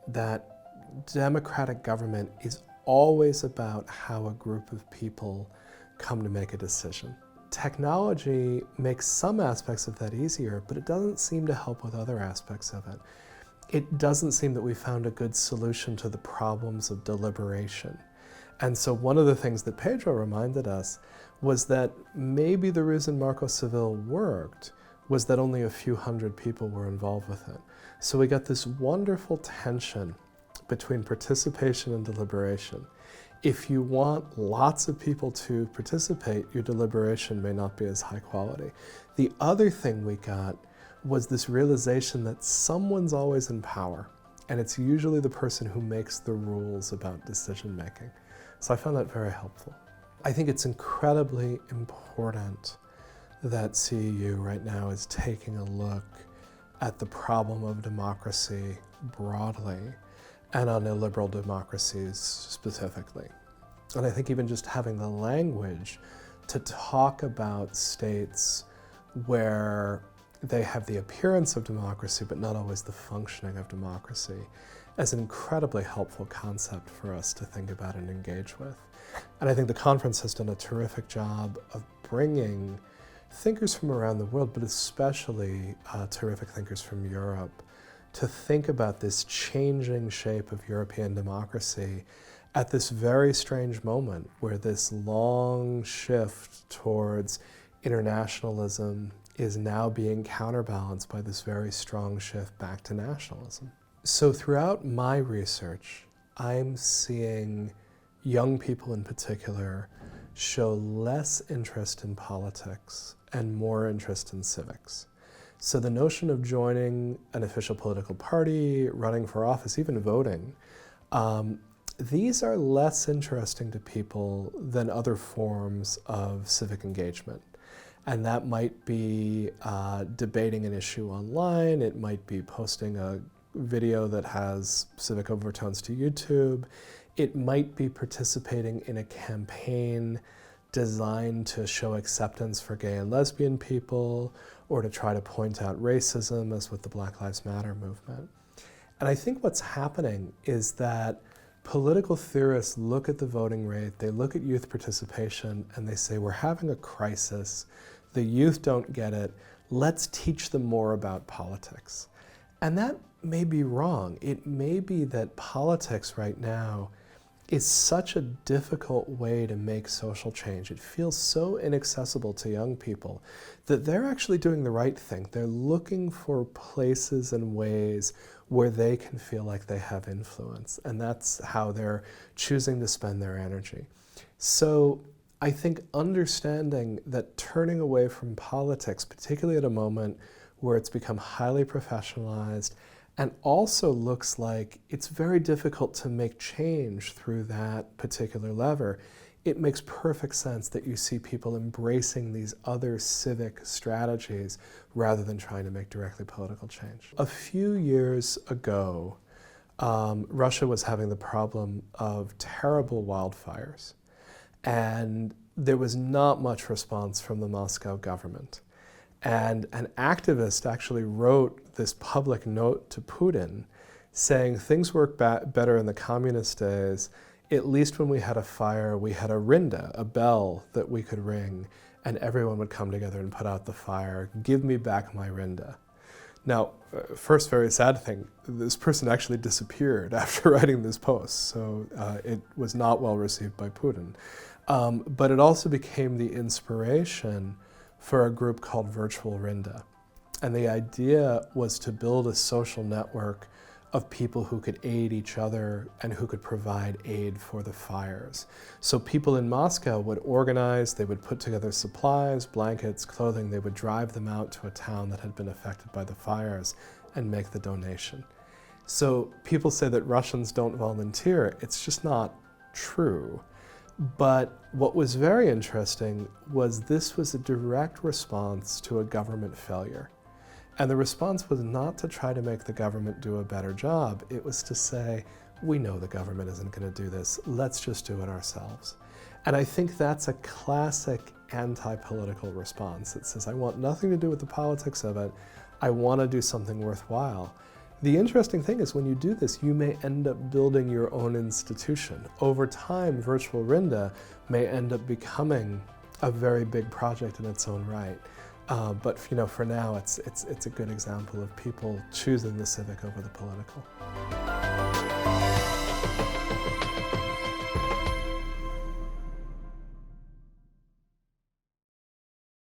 that democratic government is always about how a group of people come to make a decision. Technology makes some aspects of that easier, but it doesn't seem to help with other aspects of it. It doesn't seem that we found a good solution to the problems of deliberation. And so one of the things that Pedro reminded us was that maybe the reason Marco Civil worked was that only a few hundred people were involved with it. So we got this wonderful tension between participation and deliberation. If you want lots of people to participate, your deliberation may not be as high quality. The other thing we got was this realization that someone's always in power, and it's usually the person who makes the rules about decision making. So I found that very helpful. I think it's incredibly important that CEU right now is taking a look at the problem of democracy broadly and on illiberal democracies specifically. And I think even just having the language to talk about states where they have the appearance of democracy but not always the functioning of democracy as an incredibly helpful concept for us to think about and engage with. And I think the conference has done a terrific job of bringing thinkers from around the world, but especially terrific thinkers from Europe, to think about this changing shape of European democracy at this very strange moment where this long shift towards internationalism is now being counterbalanced by this very strong shift back to nationalism. So throughout my research, I'm seeing young people in particular show less interest in politics and more interest in civics. So the notion of joining an official political party, running for office, even voting, these are less interesting to people than other forms of civic engagement. And that might be debating an issue online, it might be posting a video that has civic overtones to YouTube, it might be participating in a campaign designed to show acceptance for gay and lesbian people, or to try to point out racism, as with the Black Lives Matter movement. And I think what's happening is that political theorists look at the voting rate, they look at youth participation, and they say, we're having a crisis, the youth don't get it, let's teach them more about politics. And that may be wrong. It may be that politics right now is such a difficult way to make social change. It feels so inaccessible to young people that they're actually doing the right thing. They're looking for places and ways where they can feel like they have influence, and that's how they're choosing to spend their energy. So I think understanding that turning away from politics, particularly at a moment where it's become highly professionalized and also looks like it's very difficult to make change through that particular lever, it makes perfect sense that you see people embracing these other civic strategies rather than trying to make directly political change. A few years ago, Russia was having the problem of terrible wildfires, and there was not much response from the Moscow government. And an activist actually wrote this public note to Putin saying things worked better in the communist days. At least when we had a fire, we had a Rinda, a bell that we could ring, and everyone would come together and put out the fire. Give me back my Rinda. Now, first very sad thing, this person actually disappeared after writing this post, so it was not well received by Putin. But it also became the inspiration for a group called Virtual Rinda. And the idea was to build a social network of people who could aid each other and who could provide aid for the fires. So people in Moscow would organize, they would put together supplies, blankets, clothing, they would drive them out to a town that had been affected by the fires and make the donation. So people say that Russians don't volunteer. It's just not true. But what was very interesting was this was a direct response to a government failure. And the response was not to try to make the government do a better job. It was to say, we know the government isn't going to do this. Let's just do it ourselves. And I think that's a classic anti-political response. It says, I want nothing to do with the politics of it. I want to do something worthwhile. The interesting thing is when you do this, you may end up building your own institution. Over time, Virtual Rinda may end up becoming a very big project in its own right. But for now, it's a good example of people choosing the civic over the political.